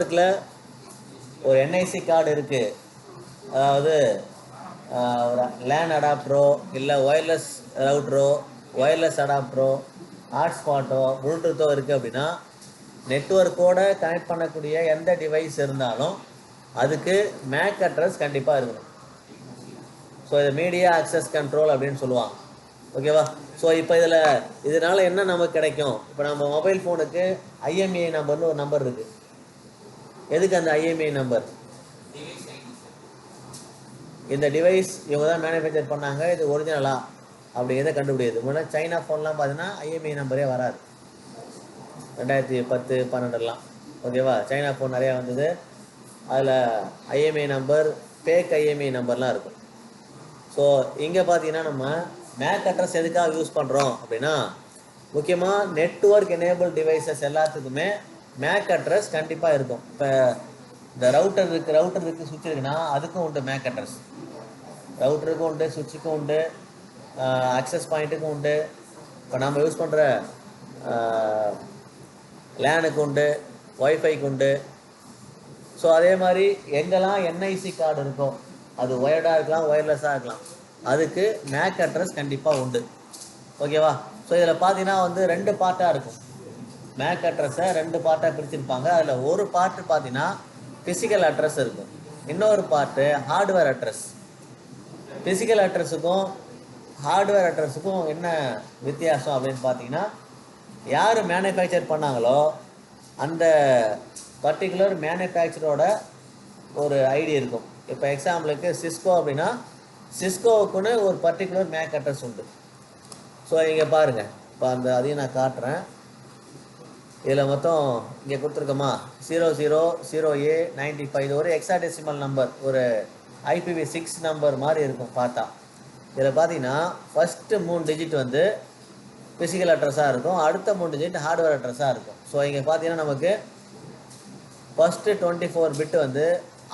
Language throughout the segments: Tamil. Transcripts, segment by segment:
ஒரு என்ஐசி கார்டு இருக்குது, அதாவது ஒரு லேன் அடாப்டரோ இல்லை ஒயர்லெஸ் ரவுட்டரோ ஒயர்லெஸ் அடாப்டரோ ஹாட்ஸ்பாட்டோ ப்ளூடூத்தோ இருக்குது அப்படின்னா நெட்வொர்க்கோடு கனெக்ட் பண்ணக்கூடிய எந்த டிவைஸ் இருந்தாலும் அதுக்கு மேக் அட்ரஸ் கண்டிப்பாக இருக்கணும். ஸோ இது மீடியா ஆக்சஸ் கண்ட்ரோல் அப்படின்னு சொல்லுவாங்க. ஓகேவா? ஸோ இப்போ இதனால் என்ன நமக்கு கிடைக்கும்? இப்போ நம்ம மொபைல் ஃபோனுக்கு ஐஎம்இஐ நம்பர்னு ஒரு நம்பர் இருக்குது. எதுக்கு அந்த ஐஎம்இஐ நம்பர்? இந்த டிவைஸ் இவங்க தான் மேனுஃபேக்சர் பண்ணாங்க, இது ஒரிஜினலா அப்படி எதை கண்டுபிடிக்குது? முன்னாடி சைனா ஃபோன்லாம் பார்த்தீங்கன்னா ஐஎம்இஐ நம்பரே வராது. 2010, 12 ஓகேவா? சைனா ஃபோன் நிறையா வந்தது, அதில் ஐஎம்இஐ நம்பர் ஃபேக் ஐஎம்இஐ நம்பர்லாம் இருக்கும். ஸோ இங்கே பார்த்தீங்கன்னா நம்ம மேக் அட்ரஸ் எதுக்காக யூஸ் பண்ணுறோம் அப்படின்னா, முக்கியமாக நெட்வொர்க் எனேபிள் டிவைசஸ் எல்லாத்துக்குமே மேக் அட்ரஸ் கண்டிப்பாக இருக்கும். இப்போ இந்த ரவுட்டர் இருக்குது சுவிட்ச் இருக்குன்னா அதுக்கும் உண்டு மேக் அட்ரஸ். ரவுட்டருக்கும் உண்டு, சுவிட்சுக்கும் உண்டு, அக்சஸ் பாயிண்ட்டுக்கும் உண்டு. இப்போ நம்ம யூஸ் பண்ணுற லேனுக்கு உண்டு, ஒய்ஃபைக்கு உண்டு. ஸோ அதே மாதிரி எங்கெல்லாம் என்ஐசி கார்டு இருக்கோ, அது ஒயர்டாக இருக்கலாம், ஒயர்லெஸ்ஸாக இருக்கலாம், அதுக்கு மேக் அட்ரஸ் கண்டிப்பாக உண்டு. ஓகேவா? ஸோ இதில் பார்த்தீங்கன்னா 2 பார்ட்டாக இருக்கும். மேக் அட்ரஸை 2 பார்ட்டாக பிரிச்சிருப்பாங்க. அதில் ஒரு பார்ட்டு பார்த்தீங்கன்னா ஃபிசிக்கல் அட்ரஸ் இருக்கும், இன்னொரு பார்ட்டு ஹார்ட்வேர் அட்ரஸ். ஃபிசிக்கல் அட்ரஸுக்கும் ஹார்ட்வேர் அட்ரஸுக்கும் என்ன வித்தியாசம் அப்படின்னு பார்த்தீங்கன்னா, யார் மேனுஃபேக்சர் பண்ணாங்களோ அந்த பர்டிகுலர் மேனுஃபேக்சரோட ஒரு ஐடி இருக்கும். இப்போ எக்ஸாம்பிளுக்கு சிஸ்கோ அப்படின்னா சிஸ்கோவுக்குன்னு ஒரு பர்டிகுலர் மேக் அட்ரஸ் உண்டு. ஸோ இங்கே பாருங்கள், இப்போ அதையும் நான் காட்டுறேன். இதில் மொத்தம் இங்கே கொடுத்துருக்கோமா 0000A95, இது ஒரு எக்ஸாடெசிமல் நம்பர், ஒரு IPv6 நம்பர் மாதிரி இருக்கும் பார்த்தா. இதில் பார்த்தீங்கன்னா ஃபஸ்ட்டு 3 டிஜிட் ஃபிசிக்கல் அட்ரஸாக இருக்கும், அடுத்த 3 டிஜிட் ஹார்ட்வேர் அட்ரஸாக இருக்கும். ஸோ இங்கே பார்த்தீங்கன்னா நமக்கு ஃபஸ்ட்டு 24 பிட்டு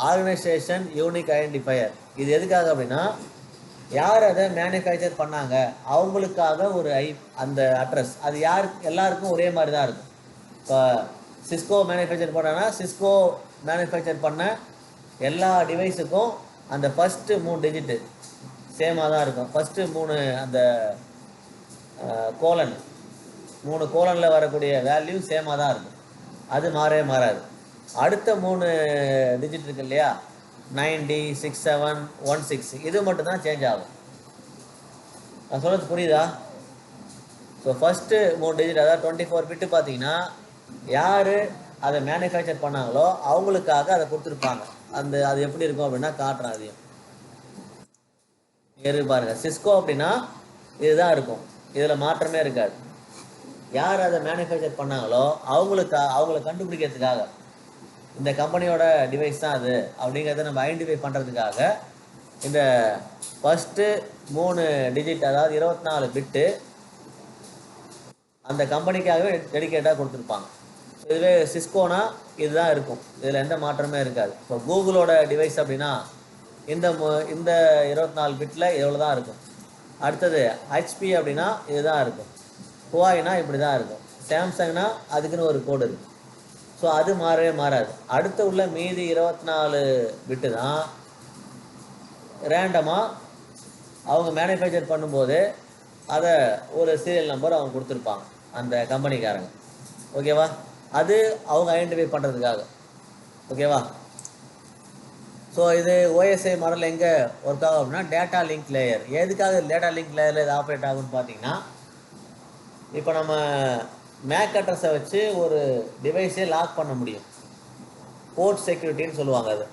ஆர்கனைசேஷன் யூனிக் ஐடென்டிஃபையர். இது எதுக்காக அப்படின்னா, யார் அதை மேனுஃபேக்சர் பண்ணாங்க அவங்களுக்காக ஒரு அந்த அட்ரஸ், அது எல்லாருக்கும் ஒரே மாதிரி தான் இருக்கும். இப்போ சிஸ்கோ மேனுஃபேக்சர் பண்ணாங்கன்னா சிஸ்கோ மேனுஃபேக்சர் பண்ண எல்லா டிவைஸுக்கும் அந்த ஃபஸ்ட்டு 3 டிஜிட்டு சேமாக தான் இருக்கும். ஃபஸ்ட்டு 3 அந்த கோலன் 3 கோலனில் வரக்கூடிய வேல்யூ சேமாக தான் இருக்கும், அது மாறவே மாறாது. அடுத்த 3 டிஜிட் இருக்கு இல்லையா, 9D 6716, இது மட்டும் தான் சேஞ்ச் ஆகும். நான் சொல்கிறது புரியுதா? ஸோ ஃபஸ்ட்டு 3 டிஜிட், அதாவது 24 பிட்டு பார்த்தீங்கன்னா யார் அதை மேனுஃபேக்சர் பண்ணாங்களோ அவங்களுக்காக அதை கொடுத்துருப்பாங்க. அது எப்படி இருக்கும் அப்படின்னா காட்டுறேன். அதையும் பாருங்கள். சிஸ்கோ அப்படின்னா இதுதான் இருக்கும், இதில் மாற்றமே இருக்காது. யார் அதை மேனுஃபேக்சர் பண்ணாங்களோ அவங்கள கண்டுபிடிக்கிறதுக்காக இந்த கம்பெனியோட டிவைஸ் தான் அது அப்படிங்கிறத நம்ம ஐடென்டிஃபை பண்ணுறதுக்காக இந்த ஃபஸ்ட்டு 3 டிஜிட், அதாவது 24 பிட்டு அந்த கம்பெனிக்காகவே டெடிக்கேட்டாக கொடுத்துருப்பாங்க. இதுவே சிஸ்கோனா இதுதான் இருக்கும், இதில் எந்த மாற்றமே இருக்காது. இப்போ கூகுளோட டிவைஸ் அப்படின்னா இந்த 24 பிட்டில் எவ்வளோ தான் இருக்கும். அடுத்தது HP அப்படின்னா இதுதான் இருக்கும், ஹுவாய்னா இப்படி தான் இருக்கும், சாம்சங்னா அதுக்குன்னு ஒரு கோடு இருக்குது. ஸோ அது மாறவே மாறாது. அடுத்து உள்ள மீதி 24 பிட்டு தான் ரேண்டமாக அவங்க மேனுஃபேக்சர் பண்ணும்போது அதை ஒரு சீரியல் நம்பர் அவங்க கொடுத்துருப்பாங்க அந்த கம்பெனிக்காரங்க. ஓகேவா? அது அவங்க ஐடென்டிஃபை பண்ணுறதுக்காக. ஓகேவா? ஸோ இது OSI மாடல் எங்கே ஒர்க் ஆகும் அப்படின்னா டேட்டா லிங்க் லேயர். எதுக்காக டேட்டா லிங்க் லேயரில் இது ஆப்ரேட் ஆகும்னு பார்த்தீங்கன்னா, இப்போ நம்ம மேக் அட்ரஸை வச்சு ஒரு டிவைஸே லாக் பண்ண முடியும், போர்ட் செக்யூரிட்டின்னு சொல்லுவாங்க அது.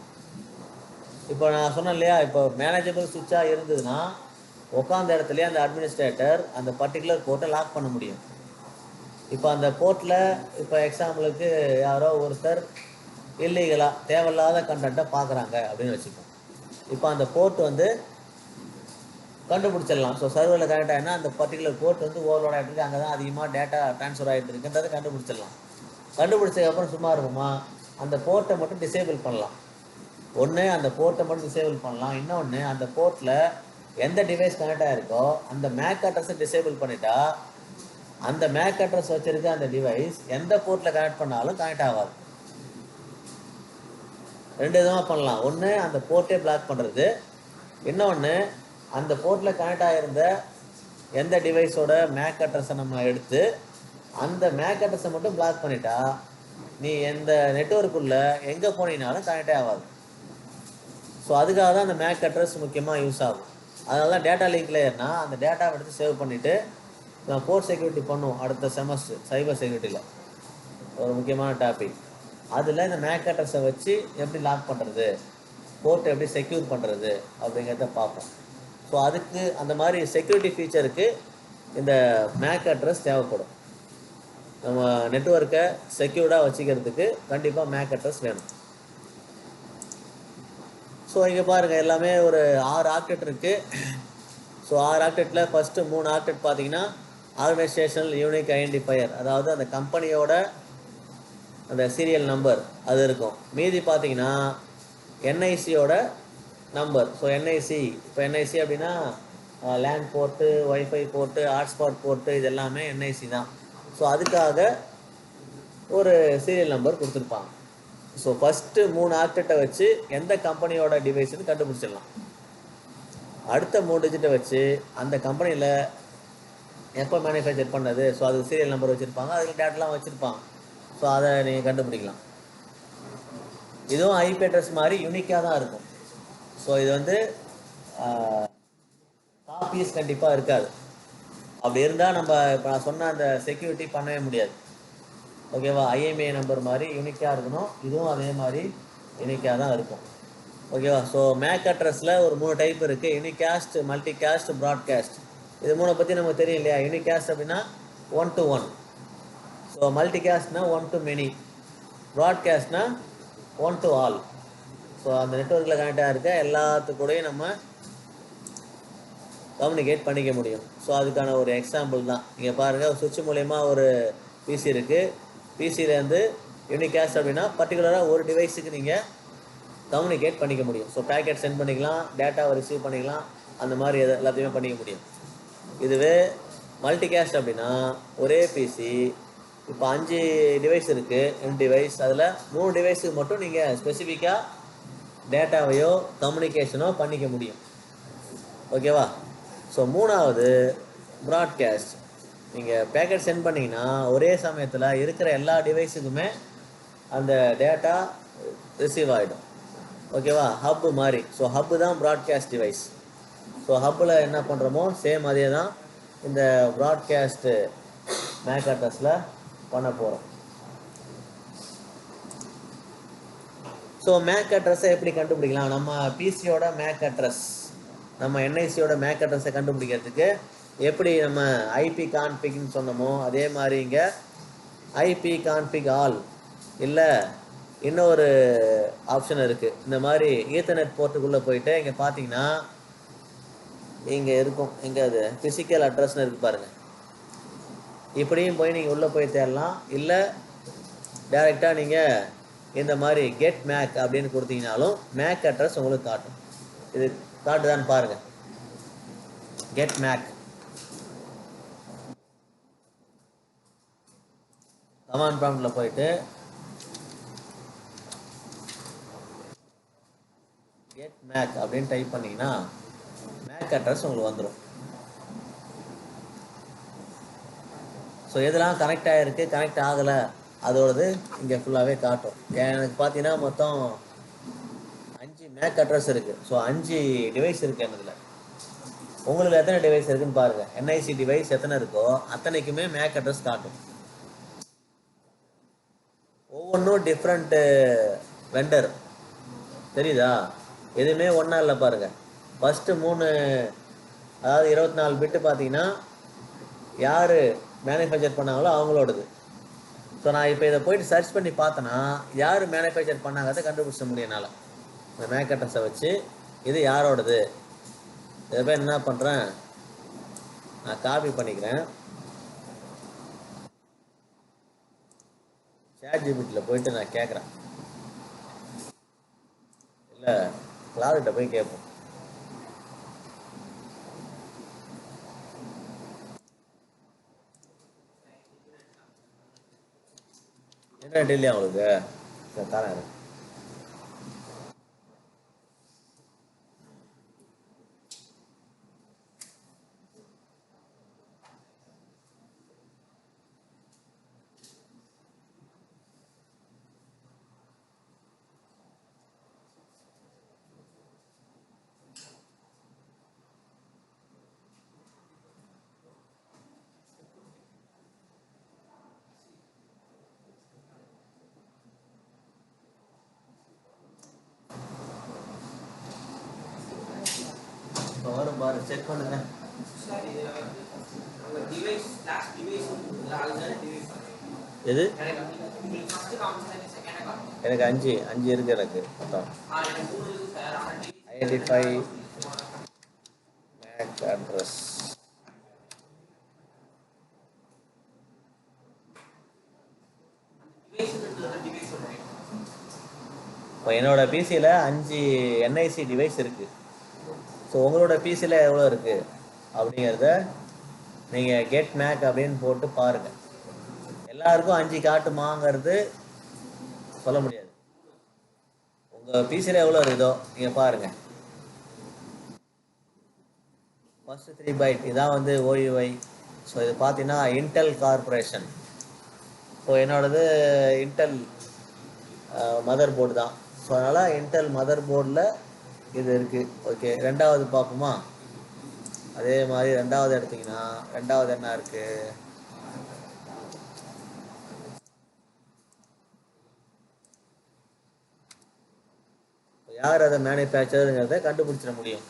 இப்போ நான் சொன்னேன் இல்லையா, இப்போ மேனேஜபிள் சுவிட்சாக இருந்ததுன்னா உட்காந்த இடத்துலையே அந்த அட்மினிஸ்ட்ரேட்டர் அந்த பர்டிகுலர் போர்ட்டை லாக் பண்ண முடியும். இப்போ அந்த போர்ட்டில் இப்போ எக்ஸாம்பிளுக்கு யாரோ ஒருத்தர் இல்லீகலாக தேவையில்லாத கண்டென்ட்டை பார்க்குறாங்க அப்படின்னு வச்சுக்கோம். இப்போ அந்த போர்ட் கண்டுபிடிச்சிடலாம். ஸோ சர்வரில் கனெக்ட் ஆகினா அந்த பர்டிகுலர் போர்ட் ஓவர்லோட் ஆகிட்டு இருக்கு, அங்கே தான் அதிகமாக டேட்டா ட்ரான்ஸ்ஃபர் ஆகிட்டு இருக்குன்றதை கண்டுபிடிச்சிடலாம். கண்டுபிடிச்சதுக்கப்புறம் சும்மா இருக்குமா, அந்த போர்ட்டை மட்டும் டிசேபிள் பண்ணலாம். ஒன்று அந்த போர்ட்டை மட்டும் டிசேபிள் பண்ணலாம், இன்னொன்று அந்த போர்ட்டில் எந்த டிவைஸ் கனெக்ட் ஆகிருக்கோ அந்த மேக் அட்ரஸை டிசேபிள் பண்ணிட்டா அந்த மேக் அட்ரஸ் வச்சுருக்க அந்த டிவைஸ் எந்த போர்ட்டில் கனெக்ட் பண்ணாலும் கனெக்ட் ஆகாது. ரெண்டு விதமாக பண்ணலாம். ஒன்று அந்த போர்ட்டே பிளாக் பண்ணுறது, இன்னொன்று அந்த போர்ட்டில் கனெக்ட் ஆகிருந்த எந்த டிவைஸோட மேக் அட்ரஸை நம்ம எடுத்து அந்த மேக் அட்ரஸை மட்டும் பிளாக் பண்ணிட்டா நீ எந்த நெட்வொர்க்குள்ள எங்கே போனீங்கனாலும் கனெக்டே ஆகாது. ஸோ அதுக்காக தான் அந்த மேக் அட்ரஸ் முக்கியமாக யூஸ் ஆகும். அதனால தான் டேட்டா லிங்க் லேயர்னா அந்த டேட்டாவை எடுத்து சேவ் பண்ணிவிட்டு நான் போர்ட் செக்யூரிட்டி பண்ணுவோம் அடுத்த செமஸ்டர் சைபர் செக்யூரிட்டியில் ஒரு முக்கியமான டாபிக். அதில் இந்த மேக் அட்ரஸை வச்சு எப்படி லாக் பண்ணுறது, போர்ட்டை எப்படி செக்யூர் பண்ணுறது அப்படிங்கிறத பார்ப்போம். ஸோ அதுக்கு அந்த மாதிரி செக்யூரிட்டி ஃபீச்சருக்கு இந்த மேக் அட்ரஸ் தேவைப்படும். நம்ம நெட்வொர்க்கை செக்யூர்டாக வச்சுக்கிறதுக்கு கண்டிப்பாக மேக் அட்ரஸ் வேணும். ஸோ இங்கே பாருங்கள் எல்லாமே ஒரு 6 ஆக்டெட் இருக்குது. ஸோ 6 ஆக்டெட்டில் ஃபஸ்ட்டு 3 ஆக்டெட் பார்த்தீங்கன்னா ஆர்கனைசேஷனல் யூனிக் ஐடென்டிஃபையர், அதாவது அந்த கம்பெனியோட அந்த சீரியல் நம்பர் அது இருக்கும். மீதி பார்த்தீங்கன்னா என்ஐசியோட நம்பர். ஸோ என்ஐசி, இப்போ என்ஐசி அப்படின்னா LAN port, WiFi port, hotspot port, இது எல்லாமே என்ஐசி தான். ஸோ அதுக்காக ஒரு சீரியல் நம்பர் கொடுத்துருப்பாங்க. ஸோ ஃபஸ்ட்டு 3 ஆக்டெட்டை வச்சு எந்த கம்பெனியோட டிவைஸ்ன்னு கண்டுபிடிச்சிடலாம். அடுத்த 3 டிஜிட்டை வச்சு அந்த கம்பெனியில் எப்போ மேனுஃபேக்சர் பண்ணது, ஸோ அதுக்கு சீரியல் நம்பர் வச்சுருப்பாங்க, அதில் டேட்டெலாம் வச்சுருப்பாங்க. ஸோ அதை நீங்கள் கண்டுபிடிக்கலாம். இதுவும் ஐபி அட்ரஸ் மாதிரி யூனிக்காக தான் இருக்கும். ஸோ இது வந்து காப்பீஸ் கண்டிப்பாக இருக்காது. அப்படி இருந்தால் நம்ம இப்போ நான் சொன்ன அந்த செக்யூரிட்டி பண்ணவே முடியாது. ஓகேவா? ஐஎம்ஏ நம்பர் மாதிரி யூனிக்காக இருக்கணும். இதுவும் அதே மாதிரி யூனிக்காக தான் இருக்கும். ஓகேவா? ஸோ மேக் அட்ரஸில் ஒரு 3 டைப் இருக்குது. Unicast, multicast, broadcast. இது 3 பற்றி நமக்கு தெரியும் இல்லையா? யூனிகாஸ்ட் அப்படின்னா 1 to 1. ஸோ மல்டிகாஸ்ட்னா 1 to many. ப்ராட்காஸ்ட்னா 1 to all. ஸோ அந்த நெட்வொர்க்கில் கனெக்டாக இருக்க எல்லாத்துக்கூடையும் நம்ம கம்யூனிகேட் பண்ணிக்க முடியும். ஸோ அதுக்கான ஒரு எக்ஸாம்பிள் தான் இங்கே பாருங்கள். சுவிட்ச் மூலயமா ஒரு பிசி இருக்குது. பிசியிலேருந்து யூனிகாஸ்ட் அப்படின்னா பர்டிகுலராக ஒரு டிவைஸுக்கு நீங்கள் கம்யூனிகேட் பண்ணிக்க முடியும். ஸோ பேக்கெட் சென்ட் பண்ணிக்கலாம், டேட்டாவை ரிசீவ் பண்ணிக்கலாம், அந்த மாதிரி எல்லாத்தையுமே பண்ணிக்க முடியும். இதுவே மல்டிகாஸ்ட் அப்படின்னா ஒரே பிசி இப்போ 5 டிவைஸ் இருக்குது, 2 டிவைஸ், அதில் 3 டிவைஸுக்கு மட்டும் நீங்கள் ஸ்பெசிஃபிக்காக டேட்டாவையோ கம்யூனிகேஷனோ பண்ணிக்க முடியும். ஓகேவா? ஸோ 3வது ப்ராட்காஸ்ட். நீங்கள் பேக்கெட் சென்ட் பண்ணிங்கன்னா ஒரே சமயத்தில் இருக்கிற எல்லா டிவைஸுக்குமே அந்த டேட்டா ரிசீவ் ஆகிடும். ஓகேவா? ஹப்பு மாதிரி. ஸோ ஹப்பு தான் ப்ராட்காஸ்ட் டிவைஸ். ஸோ ஹப்பில் என்ன பண்ணுறோமோ சேம் அதே தான் இந்த ப்ராட்காஸ்ட்டு மேக் அட்ரஸில் பண்ண போகிறோம். ஸோ மேக் அட்ரஸை எப்படி கண்டுபிடிக்கலாம்? நம்ம பிசியோட மேக் அட்ரஸ், நம்ம என்ஐசியோட மேக் அட்ரஸை கண்டுபிடிக்கிறதுக்கு எப்படி நம்ம ஐபி கான்ஃபிக்னு சொன்னோமோ அதே மாதிரி இங்கே ஐபி கான்ஃபிக் ஆல் இல்லை இன்னொரு ஆப்ஷன் இருக்குது. இந்த மாதிரி ஈத்தர்நெட் போர்ட்டுக்குள்ளே போயிட்டு இங்கே பார்த்தீங்கன்னா இங்கே இருக்கும், எங்கே அது ஃபிசிக்கல் அட்ரஸ்னு இருக்குது பாருங்கள். இப்படியும் போய் நீங்கள் உள்ளே போய் தேடலாம். இல்லை டைரெக்டாக நீங்கள் இந்த மாதிரி கெட் மேக் அப்படின்னு கொடுத்தீங்கனாலும் மேக் அட்ரஸ் உங்களுக்கு காட்டும். இது காட்டுதான்னு பாருங்கள். கெட் மேக் கமாண்ட் ப்ராம்ப்டில் போயிட்டு கெட் மேக் அப்படின்னு டைப் பண்ணிங்கன்னா மேக் அட்ரஸ் உங்களுக்கு வந்துடும். ஸோ எதெல்லாம் கனெக்ட் ஆகிருக்கு, கனெக்ட் ஆகலை, அதோடது இங்கே ஃபுல்லாகவே காட்டும். எனக்கு பார்த்தீங்கன்னா மொத்தம் 5 மேக் அட்ரஸ் இருக்குது. ஸோ 5 டிவைஸ் இருக்குது என்னதில். உங்களுக்கு எத்தனை டிவைஸ் இருக்குன்னு பாருங்கள். என்ஐசி டிவைஸ் எத்தனை இருக்கோ அத்தனைக்குமே மேக் அட்ரஸ் காட்டும். ஒவ்வொன்றும் டிஃப்ரெண்ட்டு வெண்டர், தெரியுதா? எதுவுமே ஒன்றா இல்லை பாருங்கள். ஃபஸ்ட்டு 3, அதாவது 24 பிட்டு பார்த்தீங்கன்னா யார் மேனுஃபேக்சர் பண்ணாங்களோ அவங்களோடது. ஸோ நான் இப்போ இதை போயிட்டு சர்ச் பண்ணி பார்த்தேன்னா யார் மேனுஃபேக்சர் பண்ணாங்கிறத கண்டுபிடிச்ச முடியும் என்னால். இந்த மேக் அட்ரஸை வச்சு இது யாரோடது, இதை போய் என்ன பண்ணுறேன், நான் காப்பி பண்ணிக்கிறேன். ChatGPTயில் போயிட்டு நான் கேட்குறேன், இல்லை கிளாவுட்ட போய் கேட்போம். இன்டர்நெட் இல்லையா உங்களுக்கு? தரேன். பாரு செக் பண்ணுங்க. எது எனக்கு 5 இருக்கு எனக்கு மொத்தம். Identify MAC address. இப்போ என்னோட பிசியில் 5 என்ஐசி டிவைஸ் இருக்குது. ஸோ உங்களோட பிசியில் எவ்வளோ இருக்குது அப்படிங்கிறத நீங்கள் கெட் மேக் அப்படின்னு போட்டு பாருங்கள். எல்லாருக்கும் 5 காட்டுமாங்கிறது சொல்ல முடியாது. உங்கள் பிசியில் எவ்வளோ இருக்குதோ நீங்கள் பாருங்கள். ஃபஸ்ட்டு 3 பைட் இதான் வந்து OUI. ஸோ இது பார்த்தீங்கன்னா இன்டெல் கார்பரேஷன். ஸோ என்னோடது இன்டெல் மதர் போர்டு தான். ஸோ அதனால் இன்டெல் மதர் போர்டில் இது இருக்குது. ஓகே, ரெண்டாவது பார்ப்போமா? அதே மாதிரி ரெண்டாவது எடுத்திங்கன்னா ரெண்டாவது என்ன இருக்குது? யார் அதை மேனுஃபேக்சருங்கிறத கண்டுபிடிச்சிட முடியும்.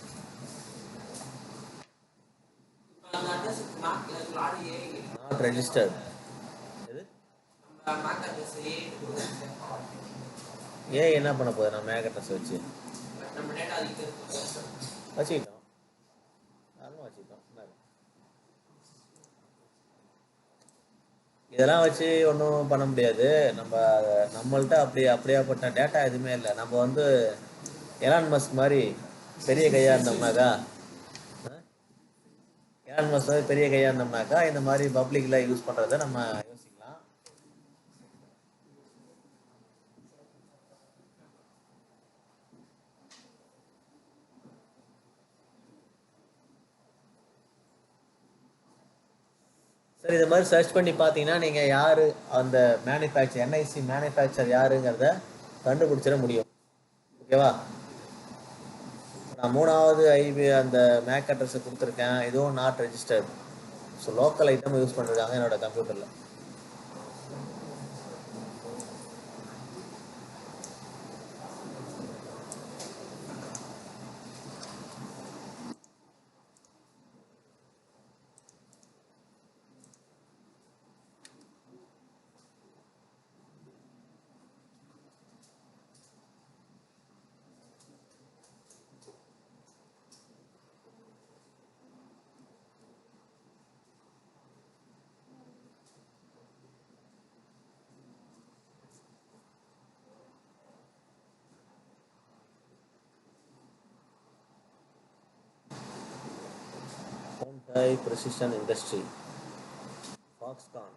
Not registered. ஏன் என்ன பண்ண போகுது? நான் மேக் அட்ரஸ் வச்சுக்கிட்டோம், நார்மலாக வச்சுக்கிட்டோம். இதெல்லாம் வச்சு ஒன்றும் பண்ண முடியாது. நம்மள்ட்ட அப்படியாப்பட்ட டேட்டா எதுவுமே இல்லை. நம்ம வந்து எலான் மஸ்க் மாதிரி பெரிய கையாக இருந்தோம்னாக்கா இந்த மாதிரி பப்ளிக்கில் யூஸ் பண்ணுறதை நம்ம யோசிக்கலாம். சரி, இது மாதிரி சர்ச் பண்ணி பார்த்தீங்கன்னா நீங்கள் யார் அந்த என்ஐசி மேனுஃபேக்சர் யாருங்கிறத கண்டுபிடிச்சிட முடியும். ஓகேவா? நான் 3வது ஐபி அந்த மேக் அட்ரஸை கொடுத்துருக்கேன். இதுவும் not registered. So local item use பண்ணிருக்காங்க என்னோட கம்ப்யூட்டரில். High Precision Industry, Foxconn.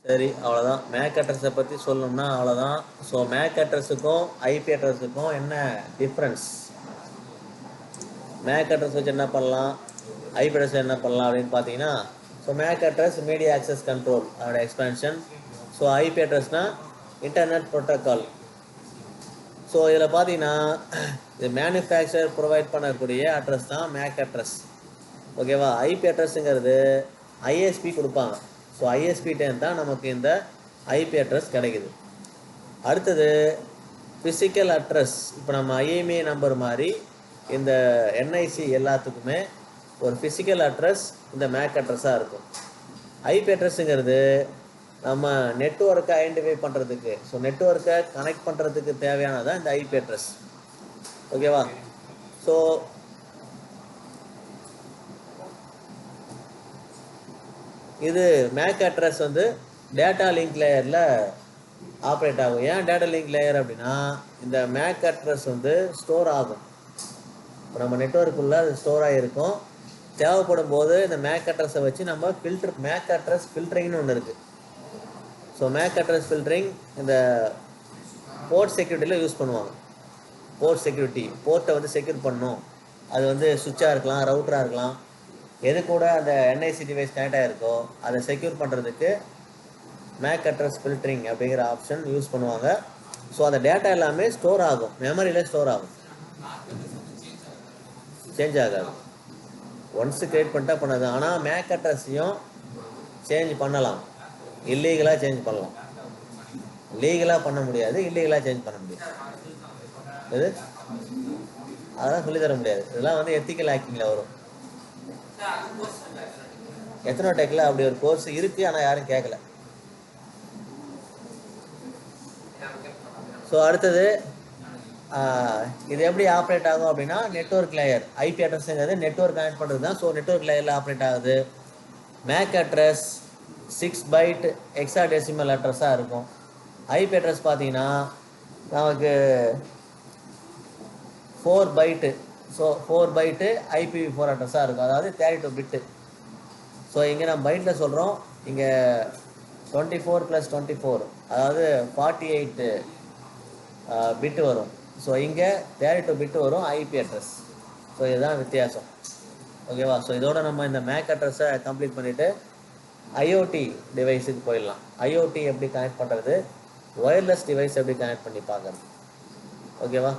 சரி, அவ்வளோதான். மேக் அட்ரஸை பற்றி சொல்லணும்னா அவ்வளோதான். ஸோ மேக் அட்ரஸுக்கும் ஐபி அட்ரஸுக்கும் என்ன டிஃப்ரென்ஸ்? மேக் அட்ரஸ் வச்சு என்ன பண்ணலாம், ஐபி அட்ரஸ் என்ன பண்ணலாம் அப்படின்னு பார்த்தீங்கன்னா, so MAC address media access control அதோட எக்ஸ்பென்ஷன். ஸோ ஐபி அட்ரஸ்னால் இன்டர்நெட் ப்ரோட்டோக்கால். ஸோ இதில் பார்த்தீங்கன்னா இது மேனுஃபேக்சர் ப்ரொவைட் பண்ணக்கூடிய அட்ரஸ் தான் மேக் அட்ரஸ். ஓகேவா? ஐபி அட்ரஸுங்கிறது ஐஎஸ்பி கொடுப்பாங்க. ஸோ ஐஎஸ்பிட்டேன் தான் நமக்கு இந்த ஐபி அட்ரஸ் கிடைக்குது. அடுத்தது ஃபிசிக்கல் அட்ரஸ். இப்போ நம்ம ஐஎம்இ நம்பர் மாதிரி இந்த என்ஐசி எல்லாத்துக்குமே ஒரு ஃபிசிக்கல் அட்ரஸ் இந்த மேக் அட்ரஸாக இருக்கும். ஐபி அட்ரஸுங்கிறது நம்ம நெட்வொர்க்கை ஐடென்டிஃபை பண்ணுறதுக்கு, ஸோ நெட்வொர்க்கை கனெக்ட் பண்ணுறதுக்கு தேவையானதான் இந்த ஐபி அட்ரஸ். ஓகேவா? ஸோ இது மேக் அட்ரஸ் வந்து டேட்டா லிங்க் லேயரில் ஆப்ரேட் ஆகும். ஏன் டேட்டா லிங்க் லேயர் அப்படின்னா, இந்த மேக் அட்ரஸ் வந்து ஸ்டோர் ஆகும். இப்போ நம்ம நெட்வொர்க்குள்ளே அது ஸ்டோர் ஆகிருக்கும். தேவைப்படும் போது இந்த மேக் அட்ரஸை வச்சு நம்ம மேக் அட்ரஸ் ஃபில்டரிங்னு ஒன்று இருக்குது. ஸோ மேக் அட்ரஸ் ஃபில்டரிங் இந்த போர்ட் செக்யூரிட்டியில் யூஸ் பண்ணுவாங்க. போர்ட் செக்யூரிட்டி, போர்ட்டை வந்து செக்யூர் பண்ணணும். அது வந்து சுவிட்சாக இருக்கலாம், ரவுட்டராக இருக்கலாம், எது கூட அந்த என்ஐசி டிவைஸ் கனெக்ட் ஆகிருக்கோ அதை செக்யூர் பண்ணுறதுக்கு மேக் அட்ரஸ் ஃபில்டரிங் அப்படிங்கிற ஆப்ஷன் யூஸ் பண்ணுவாங்க. ஸோ அந்த டேட்டா எல்லாமே ஸ்டோர் ஆகும், மெமரியில் ஸ்டோர் ஆகும், சேஞ்ச் ஆகாது. ஒன்ஸு க்ரியேட் பண்ணிட்டா பண்ணாது. ஆனால் மேக் அட்ரஸையும் சேஞ்ச் பண்ணலாம், இல்லீகலாக சேஞ்ச் பண்ணலாம். லீகலாக பண்ண முடியாது, இல்லீகலாக சேஞ்ச் பண்ண முடியும். இது அதெல்லாம் சொல்லி தர முடியாது. இதெல்லாம் வந்து எத்திக்கல் ஹேக்கிங்கில் வரும். எத்தனோ டெக்கில் அப்படி ஒரு கோர்ஸ் இருக்குது, ஆனால் யாரும் கேட்கல. ஸோ அடுத்தது இது எப்படி ஆப்ரேட் ஆகும் அப்படின்னா, நெட்வொர்க் லேயர். ஐபி அட்ரஸ்ங்கிறது நெட்வொர்க் கனெக்ட் பண்ணுறது தான். ஸோ நெட்வொர்க் லேயரில் ஆப்ரேட் ஆகுது. மேக் அட்ரஸ் 6 பைட் ஹெக்ஸாடெசிமல் அட்ரஸாக இருக்கும். ஐபி அட்ரஸ் பார்த்தீங்கன்னா நமக்கு 4 பைட்டு. ஸோ 4 பைட்டு IPv4 அட்ரஸாக இருக்கும், அதாவது 32 பிட்டு. ஸோ இங்கே நம்ம பைட்டில் சொல்கிறோம், இங்கே 24 + 24 அதாவது 48 பிட்டு வரும். ஸோ இங்கே 32 பிட்டு வரும் ஐபி அட்ரஸ். ஸோ இதுதான் வித்தியாசம். ஓகேவா? ஸோ இதோட நம்ம இந்த மேக் அட்ரஸை கம்ப்ளீட் பண்ணிவிட்டு ஐஓடி டிவைஸுக்கு போயிடலாம். ஐஓடி எப்படி கனெக்ட் பண்ணுறது, ஒயர்லெஸ் டிவைஸ் எப்படி கனெக்ட் பண்ணி பார்க்குறது. ஓகேவா?